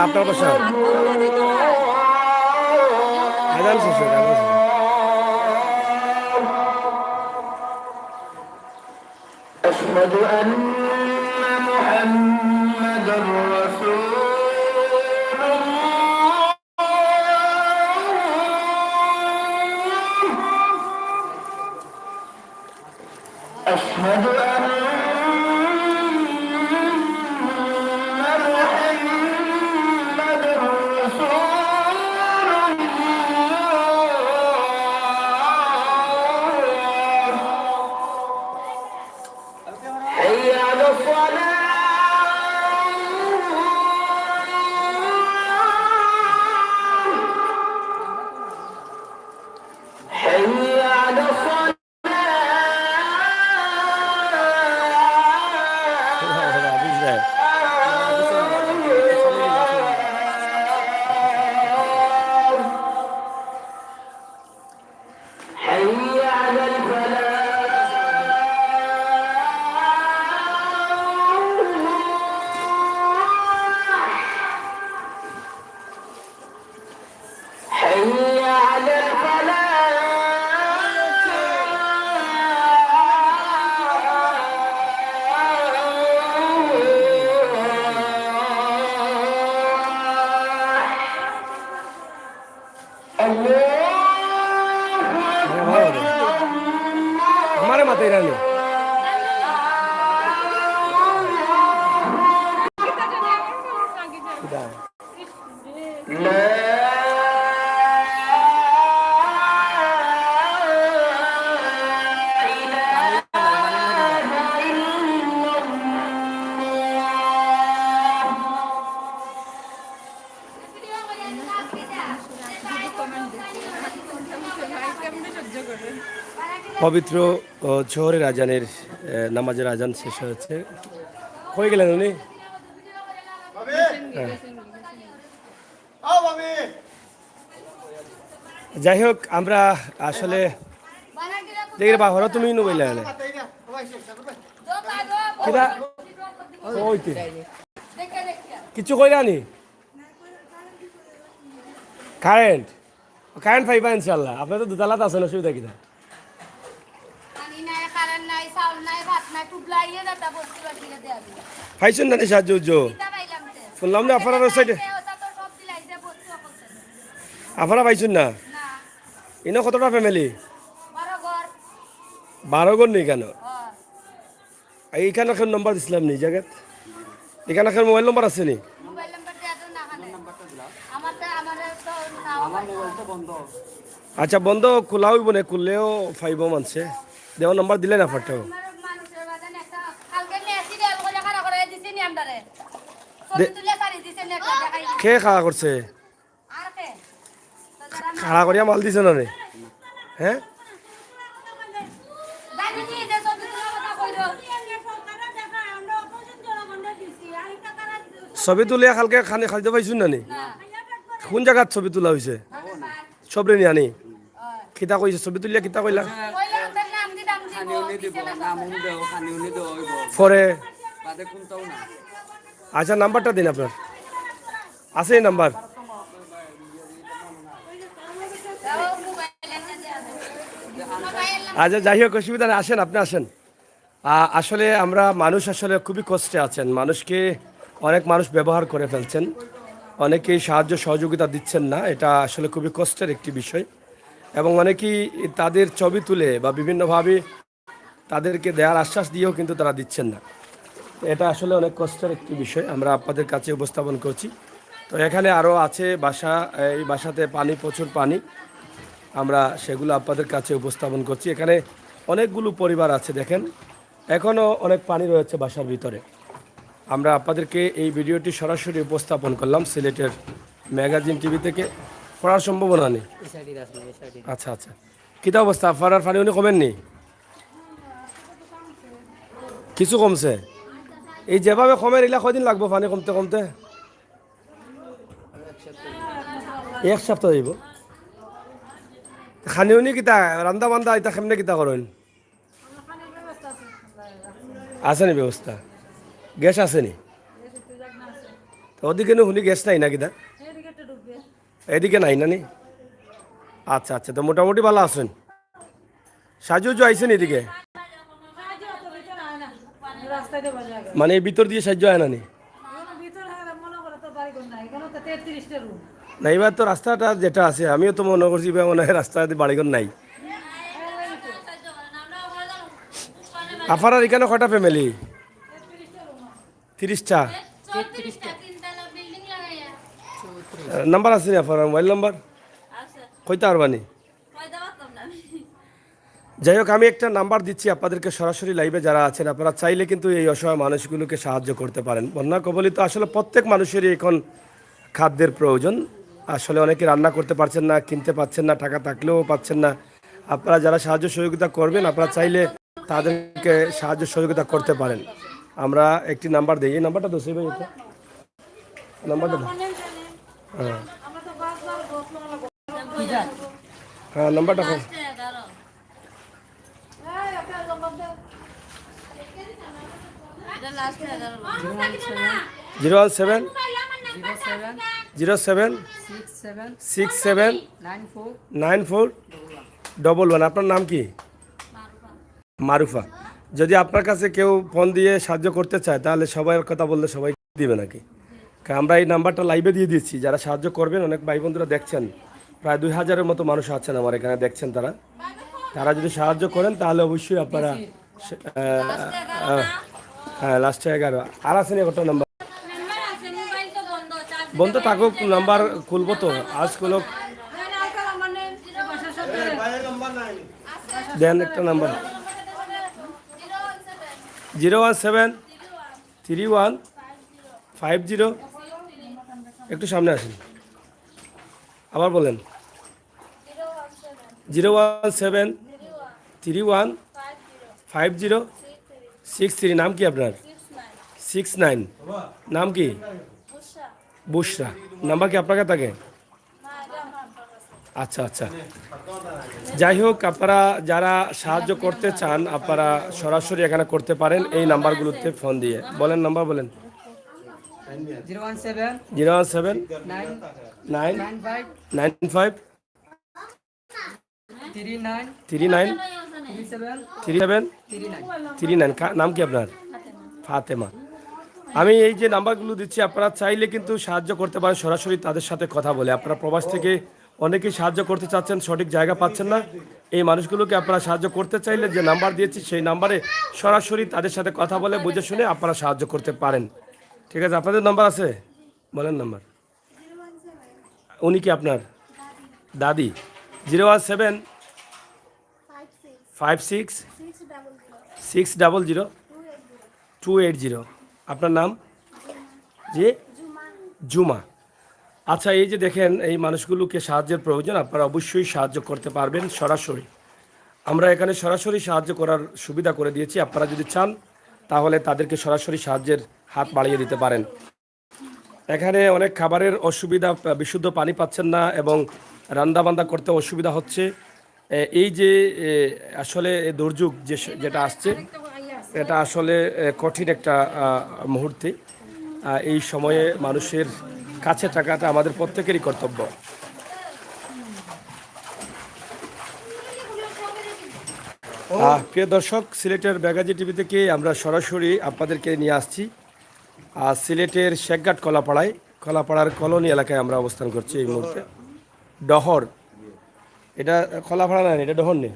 আপনার বাসা আজান শেষ হয়ে গেল। أشهد أن محمدا رسول الله أشهد أن محمدا رسول الله حي على الصلاة حي على الصلاة حي على الفلاح حي على हमारे माते रानी পবিত্র জোহরের আজানের নামাজের আজান শেষ হয়েছে। হয়ে গেলেন উনি? হ্যাঁ। যাই হোক আমরা আসলে দেখি বাহর তুমি নবইলে না কিরা ওইতে কিছু কইরা নি কারেন্ট কারেন্ট পাইবা ইনশাল্লাহ আপনার তো দুতলাতে আছেন অসুবিধা কিনা পাইছেন না সাহায্য শুনলাম না আপনার সাইডে আপনারা পাইছেন না ইনো কতটা ফ্যামিলি 12 ঘর নেই কেন এইখানে এখন নম্বর দিছিলাম নি জায়গাত এখানে এখন মোবাইল নম্বর আছে নি আচ্ছা বন্ধ খোলা হইব না খুললেও ফাইব মানছে দেওয়া নম্বর দিলে না ফাটাও কে খাওয়া করছে খাড়া করিয়া মাল দিছে না রে হ্যাঁ ছবি তুলিয়া খালকে খানি খাইতে পাইছুন না নি কোন জায়গাত ছবি তোলা হয়েছে সবরে নিয়ে আনি কিতা কইছে ছবি তুলিয়া কিতা কইলা পরে আচ্ছা নাম্বারটা দিন আপনার আছে এই নাম্বার আচ্ছা যাই হোক অসুবিধা নেই আসেন আপনি আসেন আসলে আমরা মানুষ আসলে খুবই কষ্টে আছেন মানুষকে অনেক মানুষ ব্যবহার করে ফেলছেন অনেকেই সাহায্য সহযোগিতা দিচ্ছেন না এটা আসলে খুবই কষ্টের একটি বিষয় এবং অনেকেই তাদের ছবি তুলে বা বিভিন্নভাবে তাদেরকে দেওয়ার আশ্বাস দিয়েও কিন্তু তারা দিচ্ছেন না এটা আসলে অনেক কষ্টের একটি বিষয় আমরা আপনাদের কাছে উপস্থাপন করছি তো এখানে আরও আছে বাসা এই বাসাতে পানি প্রচুর পানি আমরা সেগুলো আপনাদের কাছে উপস্থাপন করছি এখানে অনেকগুলো পরিবার আছে দেখেন এখনও অনেক পানি রয়েছে বাসার ভিতরে আমরা আপনাদেরকে এই ভিডিওটি সরাসরি উপস্থাপন করলাম সিলেটের ম্যাগাজিন টিভি থেকে পড়ার সম্ভাবনা নেই আচ্ছা আচ্ছা কিতা অবস্থা আপনার পানি উনি কমেননি কিছু কমছে এই যেভাবে কমে এগুলা কয়দিন লাগবো পানি কমতে কমতে এক সপ্তাহ যাইব খানি উনি কিতা রান্দা বান্দা এটা কেমনে কিতা করেন আছে নি ব্যবস্থা গ্যাস আছে নি ওদিকে শুনি গ্যাস নাই না কিতা এদিকে নাই না নি আচ্ছা আচ্ছা তো মোটামুটি ভালো আছেন সাজু আইসেন এদিকে মানে এই ভিতর দিয়ে সাহায্য হয় না নি না এবার তো রাস্তাটা যেটা আছে আমিও তো মনে করছি মনে হয় রাস্তাতে বাড়িঘর নাই আপনার এখানে কটা ফ্যামিলি 30টা নাম্বার আছে নি আপনার মোবাইল নাম্বার কইতে পারবানি যাই হোক আমি একটা নাম্বার দিচ্ছি আপনাদেরকে সরাসরি লাইভে যারা আছেন আপনারা চাইলে কিন্তু এই অসহায় মানুষগুলোকে সাহায্য করতে পারেন বন্যা কবলিত আসলে প্রত্যেক মানুষেরই এখন খাদ্যের প্রয়োজন আসলে অনেকে রান্না করতে পারছেন না কিনতে পাচ্ছেন না টাকা থাকলেও পাচ্ছেন না আপনারা যারা সাহায্য সহযোগিতা করবেন আপনারা চাইলে তাদেরকে সাহায্য সহযোগিতা করতে পারেন আমরা একটি নাম্বার দিই এই নাম্বারটা তো সেই ভাই নাম্বারটা হ্যাঁ হ্যাঁ নাম্বারটা 017 67 94 11 আপনার নাম কি মারুফা যদি আপনার কাছে কেউ ফোন দিয়ে সাহায্য করতে চায় তাহলে সবার কথা বললে সবাই দিবে নাকি কারণ আমরা এই নাম্বারটা লাইভে দিয়ে দিচ্ছি যারা সাহায্য করবেন অনেক ভাই বন্ধুরা দেখছেন প্রায় 2000-এর মতো মানুষ আছেন আমার এখানে দেখছেন তারা যদি সাহায্য করেন তাহলে অবশ্যই আপনারা হ্যাঁ লাস্টে 11 আর আছেন একটা নাম্বার বন্ধ থাকুক নাম্বার খুলবো তো আজ খুলুক দেন একটা নাম্বার 017 31 50 একটু সামনে আসেন আবার বলেন 017 31 50 63 নাম কি আপনার 69 নাম কি বুশরা নাম্বার কি আপনার কাছে থাকে আচ্ছা আচ্ছা, যাই হোক, আপনারা যারা সাহায্য করতে চান আপনারা সরাসরি এখানে করতে পারেন এই নাম্বারগুলোতে ফোন দিয়ে। বলেন নাম্বার বলেন। 017 017 9 95 39 39 37 37 39। নাম কি আপনার? ফাতেমা। আমি এই যে নাম্বারগুলো দিচ্ছি আপনারা চাইলে কিন্তু সাহায্য করতে পারেন সরাসরি তাদের সাথে কথা বলে। আপনারা প্রবাস থেকে অনেকেই সাহায্য করতে চাচ্ছেন, সঠিক জায়গা পাচ্ছেন না। এই মানুষগুলোকে আপনারা সাহায্য করতে চাইলে যে নাম্বার দিয়েছি সেই নাম্বারে সরাসরি তাদের সাথে কথা বলে বুঝে শুনে আপনারা সাহায্য করতে পারেন। ঠিক আছে, আপনাদের নাম্বার আছে? বলেন নাম্বার। উনি কি আপনার দাদি? 017 56 600 280। আপনার নাম? জি, জুমা। আচ্ছা, এই যে দেখেন এই মানুষগুলোকে সাহায্যের প্রয়োজন, আপনারা অবশ্যই সাহায্য করতে পারবেন সরাসরি। আমরা এখানে সরাসরি সাহায্য করার সুবিধা করে দিয়েছি। আপনারা যদি চান তাহলে তাদেরকে সরাসরি সাহায্যের হাত বাড়িয়ে দিতে পারেন। এখানে অনেক খাবারের অসুবিধা, বিশুদ্ধ পানি পাচ্ছেন না এবং রান্নাবান্না করতে অসুবিধা হচ্ছে। এই যে আসলে দুর্যোগ যেটা আসছে এটা আসলে কঠিন একটা মুহূর্তে। এই সময়ে মানুষের কাছে থাকাটা আমাদের প্রত্যেকেরই কর্তব্য। প্রিয় দর্শক, সিলেটের ব্যাগাজি টিভি থেকে আমরা সরাসরি আপনাদেরকে নিয়ে আসছি সিলেটের শেখঘাট কলাপাড়ার কলোনি এলাকায় আমরা অবস্থান করছি এই মুহূর্তে। ডহর, এটা কলাপাড়া না, এটা ডহর নেই,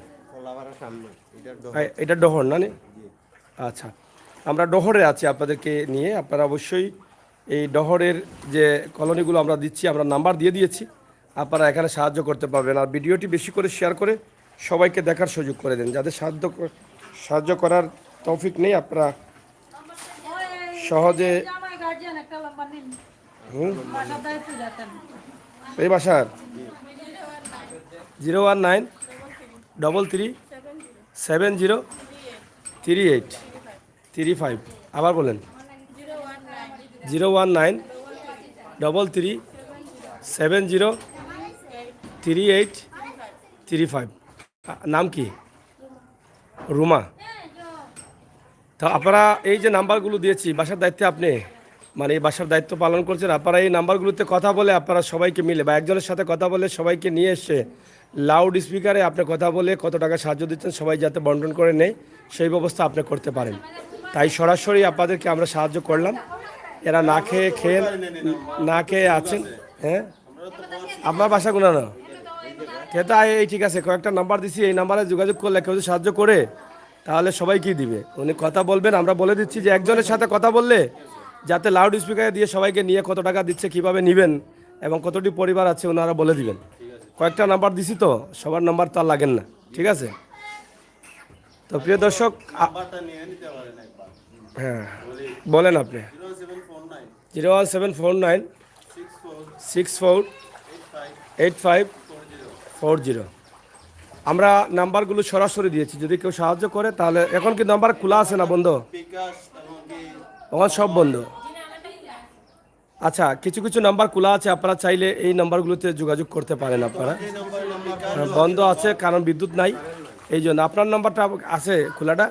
এটা ডহর না? আচ্ছা, আমরা ডহরে আছি আপনাদেরকে নিয়ে। আপনারা অবশ্যই এই ডহরের যে কলোনিগুলো আমরা দিচ্ছি, আমরা নাম্বার দিয়ে দিয়েছি, আপনারা এখানে সাহায্য করতে পারবেন। আর ভিডিওটি বেশি করে শেয়ার করে সবাইকে দেখার সুযোগ করে দেন। যাদের সাহায্য করার তৌফিক নেই আপনারা সহজে এই বাসার 019 33 70 38 35। আবার বলেন 019 33 70 38 35। নাম কি? রুমা। তো আপনারা এই যে নাম্বারগুলো দিয়েছি, বাসার দায়িত্বে আপনি মানে এই বাসার দায়িত্ব পালন করছেন। আপনারা এই নাম্বারগুলোতে কথা বলে আপনারা সবাইকে মিলে বা একজনের সাথে কথা বলে সবাইকে নিয়ে এসে লাউড স্পিকারে আপনি কথা বলে কত টাকা সাহায্য দিচ্ছেন সবাই যাতে বন্টন করে নেয় সেই ব্যবস্থা আপনি করতে পারেন। তাই সরাসরি আপনাদেরকে আমরা সাহায্য করলাম। এরা না খেয়ে আছেন। হ্যাঁ, আপনার বাসা গুলো না খেতে এই ঠিক আছে, কয়েকটা নাম্বার দিছি, এই নাম্বারে যোগাযোগ করলে কেউ যদি সাহায্য করে তাহলে সবাই কি দিবে, উনি কথা বলবেন। আমরা বলে দিচ্ছি যে একজনের সাথে কথা বললে যাতে লাউড স্পিকারে দিয়ে সবাইকে নিয়ে কত টাকা দিচ্ছে, কিভাবে নেবেন এবং কতটি পরিবার আছে ওনারা বলে দিবেন। কয়েকটা নাম্বার দিছি তো সবার নাম্বার তো আর লাগেন না। ঠিক আছে, তো প্রিয় দর্শক, হ্যাঁ বলেন আপনি। 01749 64 85 40। আমরা নাম্বারগুলো সরাসরি দিয়েছি, যদি কেউ সাহায্য করে তাহলে। এখন কি নাম্বার খোলা আছে না বন্ধ? আমার সব বন্ধ। আচ্ছা, কিছু কিছু নাম্বার খোলা আছে, আপনারা চাইলে এই নাম্বারগুলোতে যোগাযোগ করতে পারেন। আপনারা বন্ধ আছে কারণ বিদ্যুৎ নাই, এই জন্য। আপনার নাম্বারটা আছে খোলাটা?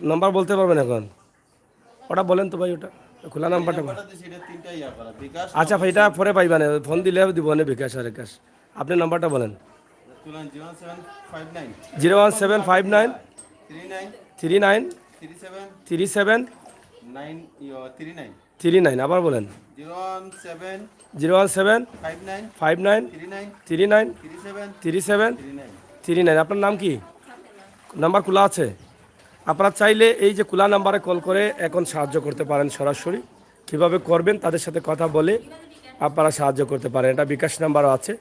নাম্বার বলতে পারবেন এখন? ওটা বলেন তো ভাই, ওটা খোলা নাম্বারটা। আচ্ছা ভাই, এটা পরে পাইবেন, ফোন দিলে দিব না বিকাশ আর বিকাশ। আপনি নাম্বারটা বলেন। 01759 39 37 39। আবার বলেন 017 59 39 37 39। আপনার নাম কি? নাম্বার খোলা আছে। আপনারা চাইলে এই যে খোলা নাম্বারে কল করে এখন সাহায্য করতে পারেন সরাসরি। কীভাবে করবেন তাদের সাথে কথা বলে আপনারা সাহায্য করতে পারেন। এটা বিকাশ নাম্বারও আছে।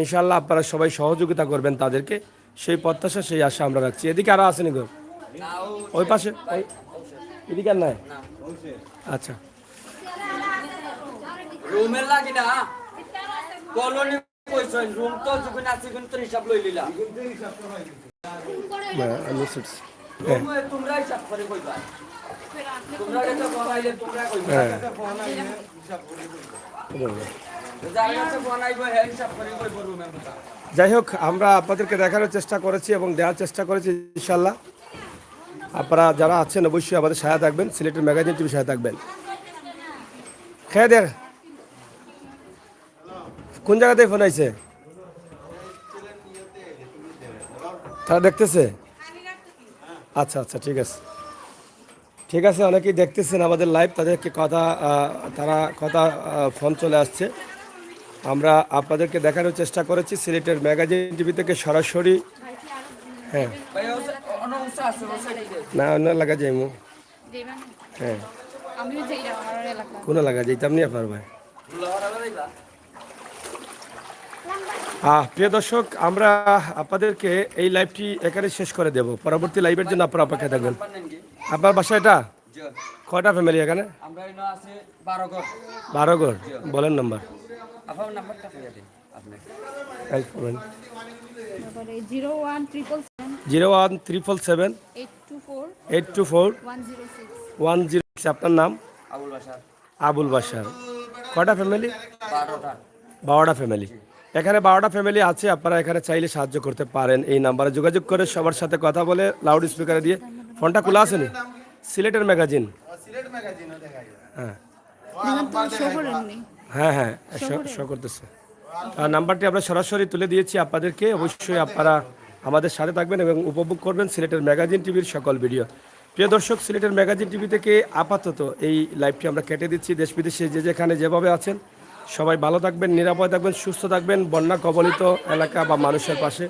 ইনশাল্লাহ আপনারা সবাই সহযোগিতা করবেন তাদেরকে, সেই প্রত্যাশা সেই আশা আমরা রাখছি। এদিকে আরও আসেনি গো, ওই পাশে এদিকে আর নাই? আচ্ছা, রুমের লাগি না কলোনি কইছেন, রুম তো যখন আছে কিন্তু হিসাব লই লিলা। আমি তোমরা হিসাব করে কইবা, তোমরা এটা বলাইলে তোমরা কইবা। যার কাছে ফোন আইবো হ্যাঁ হিসাব করে কই করবো ম্যাম কথা। যাই হোক, আমরা আপনাদেরকে দেখানোর চেষ্টা করেছি এবং দেওয়ার চেষ্টা করেছি ইনশাল্লাহ। আপনারা যারা আছেন অবশ্যই আমাদের সাথে থাকবেন, সিলেটের ম্যাগাজিন টিভির সাথে থাকবেন। খেয়ে দেখ কোন জায়গাতে ফোন আইছে, তারা দেখতেছে? আচ্ছা আচ্ছা, ঠিক আছে ঠিক আছে। অনেকেই দেখতেছেন আমাদের লাইভ, তাদেরকে কথা ফোন চলে আসছে। আমরা আপনাদেরকে দেখানোর চেষ্টা করেছি সিলেটের ম্যাগাজিন টিভি থেকে সরাসরি। হ্যাঁ, ভাই অন্য উৎস আছে বসে না অন্য এলাকা যাইমু। হ্যাঁ, আমিও যাই না আমার এলাকা। কোন এলাকা যাইতাম নিয়ে পারবে। প্রিয় দর্শক, আমরা আপনাদেরকে এই লাইভটি এখানে শেষ করে দেব। পরবর্তী লাইভের জন্য আপনারা অপেক্ষা থাকবেন। আপনার বাসা এটা কয়টা ফ্যামিলি এখানে? আমরা এখানে আছে 12 ঘর। 12 ঘর। বলেন নাম্বার। আপনার নাম্বারটা কইয়া দিন আপনি। তারপরে 01377 01377 824 824 106। 106। আপনার নাম? আবুল বাসার। আবুল বাসার। কয়টা ফ্যামিলি? 12টা। 12টা ফ্যামিলি। এখানে 12টা ফ্যামিলি আছে। আপনারা এখানে চাইলে সাহায্য করতে পারেন। এই নাম্বারে যোগাযোগ করে সবার সাথে কথা বলে লাউড স্পিকারে দিয়ে। ফোনটা খোলা আছে নি? সিলেটের ম্যাগাজিন। হ্যাঁ হ্যাঁ হ্যাঁ, শো করতেছে। নাম্বারটি আমরা সরাসরি তুলে দিয়েছি আপনাদেরকে। অবশ্যই আপনারা আমাদের সাথে থাকবেন এবং উপভোগ করবেন সিলেটের ম্যাগাজিন টিভির সকল ভিডিও। প্রিয় দর্শক, সিলেটের ম্যাগাজিন টিভি থেকে আপাতত এই লাইভটি আমরা কেটে দিচ্ছি। দেশ বিদেশে যে যেখানে যেভাবে আছেন সবাই ভালো থাকবেন, নিরাপদ থাকবেন, সুস্থ থাকবেন। বন্যা কবলিত এলাকা বা মানুষের পাশে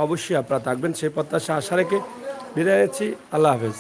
অবশ্যই আপনারা থাকবেন, সেই প্রত্যাশা আশা রেখে বিদায় নিচ্ছি। আল্লাহ হাফেজ।